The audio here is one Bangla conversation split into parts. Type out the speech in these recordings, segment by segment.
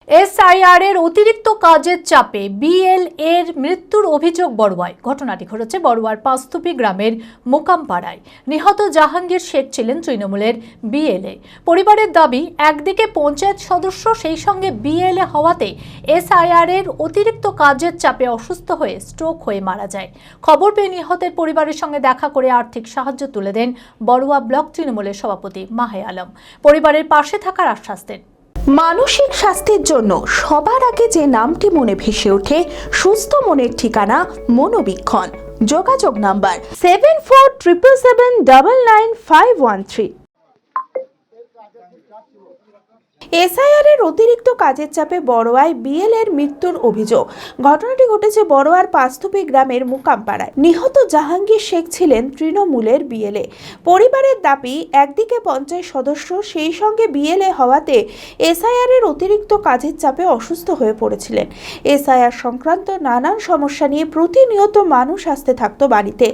এসআইআর এর অতিরিক্ত কাজের চাপে বিএল এর মৃত্যুর অভিযোগ বড়ুয়ায়। ঘটনাটি ঘটেছে বড়ুয়ার পাঁচতুপি গ্রামের মোকামপাড়ায়। নিহত জাহাঙ্গীর শেখ ছিলেন তৃণমূলের বিএলএ। পরিবারের দাবি, একদিকে পঞ্চায়েত সদস্য, সেই সঙ্গে বিএলএ হওয়াতে এসআইআর এর অতিরিক্ত কাজের চাপে অসুস্থ হয়ে স্ট্রোক হয়ে মারা যায়। খবর পেয়ে নিহতের পরিবারের সঙ্গে দেখা করে আর্থিক সাহায্য তুলে দেন বড়ুয়া ব্লক তৃণমূলের সভাপতি মাহে আলম। পরিবারের পাশে থাকার আশ্বাস দেন। মানসিক স্বাস্থ্যের জন্য সবার আগে যে নামটি মনে ভেসে ওঠে, সুস্থ মনের ঠিকানা মনোবীক্ষণ। যোগাযোগ নাম্বার 7477799513। এসআইআর এর অতিরিক্ত কাজের চাপে বড়োয়ায় বিএল এর মৃত্যুর অভিযোগ। ঘটনাটি ঘটেছে বড়োয়ার পাঁচতুপি গ্রামের মোকামপাড়ায়। নিহত জাহাঙ্গীর শেখ ছিলেন তৃণমূলের বিএলএ। পরিবারের দাবি, একদিকে পঞ্চায়েত সদস্য, সেই সঙ্গে বিএলএ হওয়াতে এসআইআর এর অতিরিক্ত কাজের চাপে অসুস্থ হয়ে পড়েছিলেন। এসআইআর সংক্রান্ত নানান সমস্যা নিয়ে প্রতিনিয়ত মানুষ আসতে থাকতো বাড়িতে।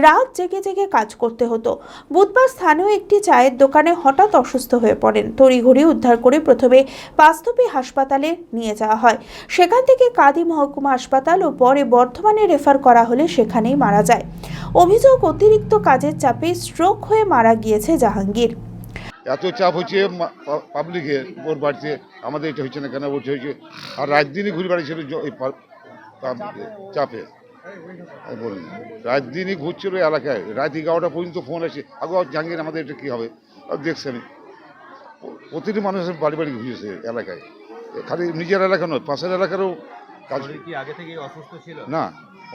রাত জেগে জেগে কাজ করতে হতো। বুধবার স্থানীয় একটি চায়ের দোকানে হঠাৎ অসুস্থ হয়ে পড়েন। তড়িঘড়ি উদ্ধার করে প্রথমে পাঁচতুপি হাসপাতালে নিয়ে যাওয়া হয়। সেখান থেকে কাঁদি মহকুমা হাসপাতাল ও পরে বর্ধমানে রেফার করা হলে সেখানেই মারা যায়। অভিযোগ, অতিরিক্ত কাজের চাপে স্ট্রোক হয়ে মারা গিয়েছে জাহাঙ্গীর। এত চাপ হচ্ছে পাবলিকের, ওর বাড়িতে আমাদের এটা হচ্ছে না কেন, ওর হয়েছে। আর রাত দিনই ঘুরে বেড়াচ্ছিল চাপে, বলুন, রাত দিনই ঘুরছিল এলাকায়। রাত 11টা পর্যন্ত ফোন আসে, আগে জাহাঙ্গীর আমাদের এটা কী হবে। দেখছেন প্রতিটি মানুষের বাড়ি বাড়ি ঘুরেছে এলাকায়, খালি নিজের এলাকা নয়, পাশের এলাকারও কাজ। কি আগে থেকে অসুস্থ ছিল? না,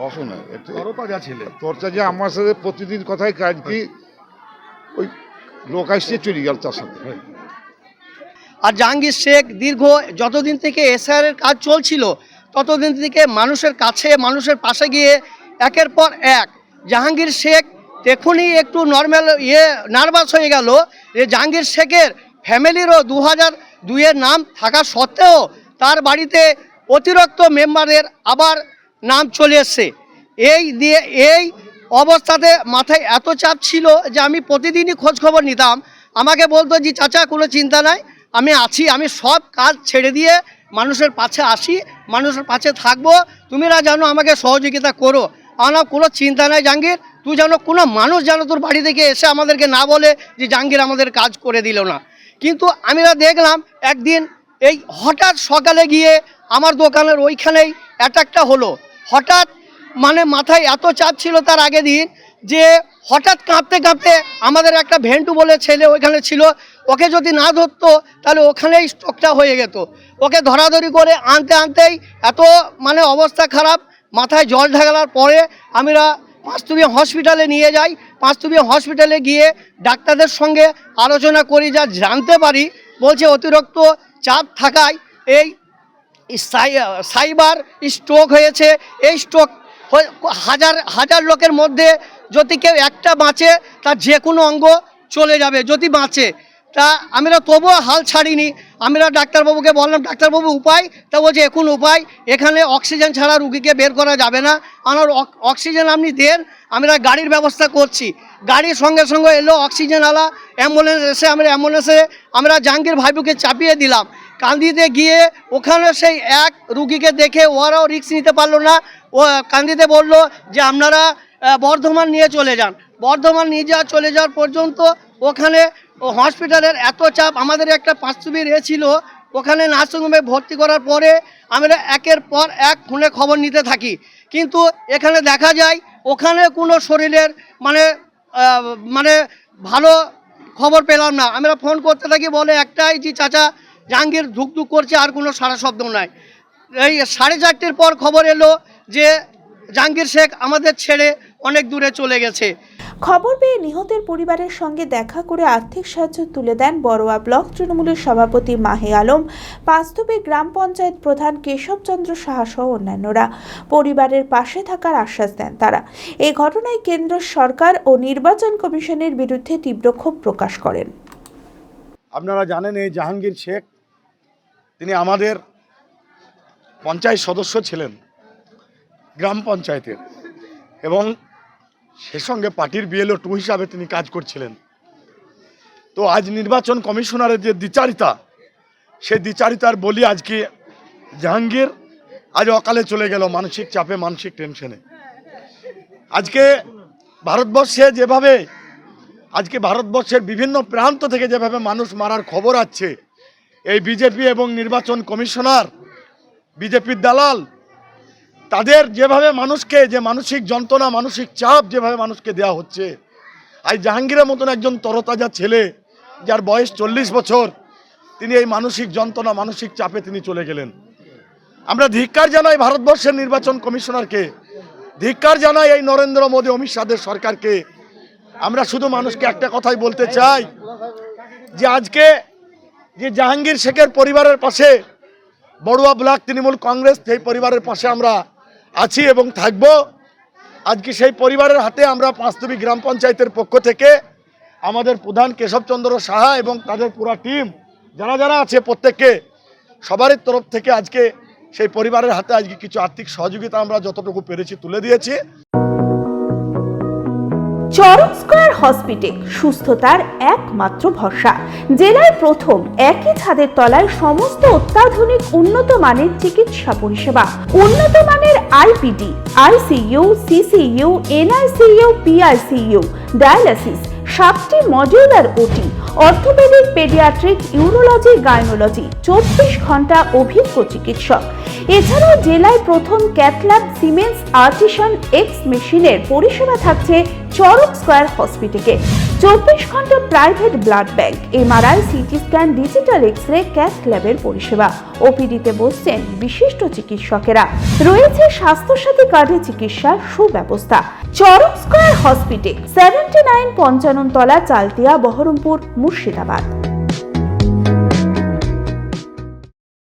অসুস্থ নয়, তোরটা যে আমার সাথে প্রতিদিন কথায় কাজ কি, ওই লোক আসছে চলে গেল তার সাথে। আর জাহাঙ্গীর শেখ দীর্ঘ যতদিন থেকে এসআইআর এর কাজ চলছিল ততদিন থেকে মানুষের কাছে, মানুষের পাশে গিয়ে একের পর এক জাহাঙ্গীর শেখ দেখুনই একটু নর্মাল নার্ভাস হয়ে গেল যে জাহাঙ্গীর শেখের ফ্যামিলিরও 2002-এর নাম থাকা সত্ত্বেও তার বাড়িতে অতিরিক্ত মেম্বারের আবার নাম চলে এসছে। এই অবস্থাতে মাথায় এত চাপ ছিল যে আমি প্রতিদিনই খোঁজ খবর নিতাম। আমাকে বলতো যে চাচা কোনো চিন্তা নাই, আমি আছি, আমি সব কাজ ছেড়ে দিয়ে মানুষের পাশে আসি, মানুষের পাশে থাকবো, তুমিরা জানো আমাকে সহযোগিতা করো। আমার কোনো চিন্তা নাই জাহাঙ্গীর, তুই জানো কোনো মানুষ জানো তোর বাড়ি থেকে এসে আমাদেরকে না বলে যে জাহাঙ্গীর আমাদের কাজ করে দিল না। কিন্তু আমরা দেখলাম একদিন এই হঠাৎ সকালে গিয়ে আমার দোকানের ওইখানেই অ্যাটাকটা হলো। হঠাৎ মানে মাথায় এত চাপ ছিল তার আগের দিন যে হঠাৎ কাঁপতে কাঁপতে আমাদের একটা ভেন্টু বলে ছেলে ওইখানে ছিল, ওকে যদি না ধরতো তাহলে ওখানেই স্ট্রোকটা হয়ে যেত। ওকে ধরাধরি করে আনতে আনতেই এত মানে অবস্থা খারাপ, মাথায় জল ঢাকার পরে আমরা পাঁচতুবি হসপিটালে নিয়ে যাই। পাঁচতুবি হসপিটালে গিয়ে ডাক্তারদের সঙ্গে আলোচনা করি, যা জানতে পারি বলছে অতিরিক্ত চাপ থাকায় এই সাইবার স্ট্রোক হয়েছে। এই স্ট্রোক হাজার হাজার লোকের মধ্যে যদি কেউ একটা বাঁচে তার যে কোনো অঙ্গ চলে যাবে যদি বাঁচে। তা আমরা তবুও হাল ছাড়িনি। আমরা ডাক্তারবাবুকে বললাম, ডাক্তারবাবু উপায়? তা বলছে এখন উপায়, এখানে অক্সিজেন ছাড়া রুগীকে বের করা যাবে না, আমার অক্সিজেন আপনি দেন, আমরা গাড়ির ব্যবস্থা করছি। গাড়ির সঙ্গে সঙ্গে এলো অক্সিজেনওয়ালা, অ্যাম্বুলেন্স এসে আমরা অ্যাম্বুলেন্সে আমরা জাহাঙ্গীর ভাইবুকে চাপিয়ে দিলাম। কান্দিতে গিয়ে ওখানে সেই এক রুগীকে দেখে ওরাও রিস্ক নিতে পারলো না। ও কান্দিতে বলল যে আপনারা বর্ধমান নিয়ে চলে যান। বর্ধমান নিয়ে চলে যাওয়ার পর্যন্ত ওখানে হসপিটালের এত চাপ, আমাদের একটা পাঁচতুবির ছিল, ওখানে নার্সিংহোমে ভর্তি করার পরে আমরা একের পর এক ফোনে খবর নিতে থাকি। কিন্তু এখানে দেখা যায় ওখানে কোনো শরীরের মানে ভালো খবর পেলাম না। আমরা ফোন করতে থাকি, বলে একটাই যে চাচা জাহাঙ্গীর ধুকধুক করছে, আর কোনো সারা শব্দ নাই। এই 4:30-র পর খবর এলো যে জাহাঙ্গীর শেখ আমাদের ছেড়ে অনেক দূরে চলে গেছে। খবর পেয়ে নিহতের পরিবারের সঙ্গে দেখা করে আর্থিক সাহায্য তুলে দেন বড়োয়া ব্লক তৃণমূলের সভাপতি মাহে আলম, পাঁচতুপি গ্রাম পঞ্চায়েত প্রধান কেশবচন্দ্র সাহা সহ অন্যান্যরা। পরিবারের পাশে থাকার আশ্বাস দেন তারা। এই ঘটনায় কেন্দ্র সরকার ও নির্বাচন কমিশনের বিরুদ্ধে তীব্র ক্ষোভ প্রকাশ করেন। আপনারা জানেন এই জাহাঙ্গীর শেখ তিনি আমাদের পঞ্চায়েত সদস্য ছিলেন গ্রাম পঞ্চায়েতের, এবং সে সঙ্গে পার্টির বিএলও 2 হিসাবে তিনি কাজ করছিলেন। তো আজ নির্বাচন কমিশনারের যে দ্বিচারিতা, সেই দ্বিচারিতার বলি আজকে জাহাঙ্গীর আজ অকালে চলে গেল মানসিক চাপে, মানসিক টেনশনে। আজকে ভারতবর্ষের বিভিন্ন প্রান্ত থেকে যেভাবে মানুষ মারার খবর আসছে, এই বিজেপি এবং নির্বাচন কমিশনার, বিজেপির দালাল, তাদের যেভাবে মানুষকে যে মানসিক যন্ত্রণা, মানসিক চাপ যেভাবে মানুষকে দেওয়া হচ্ছে, আজ জাহাঙ্গীরের মতন একজন তরতাজা ছেলে যার বয়স 40 বছর, তিনি এই মানসিক যন্ত্রণা, মানসিক চাপে তিনি চলে গেলেন। আমরা ধিক্কার জানাই ভারতবর্ষের নির্বাচন কমিশনারকে, ধিক্কার জানাই এই নরেন্দ্র মোদী, অমিত শাহের সরকারকে। আমরা শুধু মানুষকে একটা কথাই বলতে চাই যে আজকে যে জাহাঙ্গীর শেখের পরিবারের পাশে বড়ুয়া ব্লক তৃণমূল কংগ্রেস, সেই পরিবারের পাশে আমরা আছি এবং থাকব। আজকে সেই পরিবারের হাতে আমরা পাঁচতুবি গ্রাম পঞ্চায়েতের পক্ষ থেকে আমাদের প্রধান কেশবচন্দ্র সাহা এবং তাদের পুরা টিম যারা যারা আছে প্রত্যেককে, সবারই তরফ থেকে আজকে সেই পরিবারের হাতে আজকে কিছু আর্থিক সহযোগিতা আমরা যতটুকু পেরেছি তুলে দিয়েছি। চরক স্কয়ার হসপিটাল সুস্থতার একমাত্র ভরসা। জেলায় প্রথম একই ছাদের তলায় সমস্ত অত্যাধুনিক উন্নত মানের চিকিৎসা পরিষেবা, উন্নত মানের IPD, ICU, CCU, NICU, PICU, dialysis, 7টি modular OT, orthopaedic, paediatric, urology, gynaecology, 24 ঘন্টা অভিজ্ঞ চিকিৎসক। এছাড়াও জেলায় প্রথম ক্যাথল্যাব, সিমেন্স, আর্টিসান, এক্স মেশিনের পরিষেবা থাকছে চরক স্কয়ার হসপিটালে। 24 ঘন্টা private blood bank, MRI, CT scan, digital X-ray, cath ল্যাবের পরিষেবা। ওপিডিতে বসছেন বিশিষ্ট চিকিৎসকেরা। রয়েছে স্বাস্থ্যসাথী কার্ডে চিকিৎসার সুব্যবস্থা। চরক স্কয়ার হসপিটাল, 79 পঞ্চানন তলা, চালতিয়া, বহরমপুর, মুর্শিদাবাদ।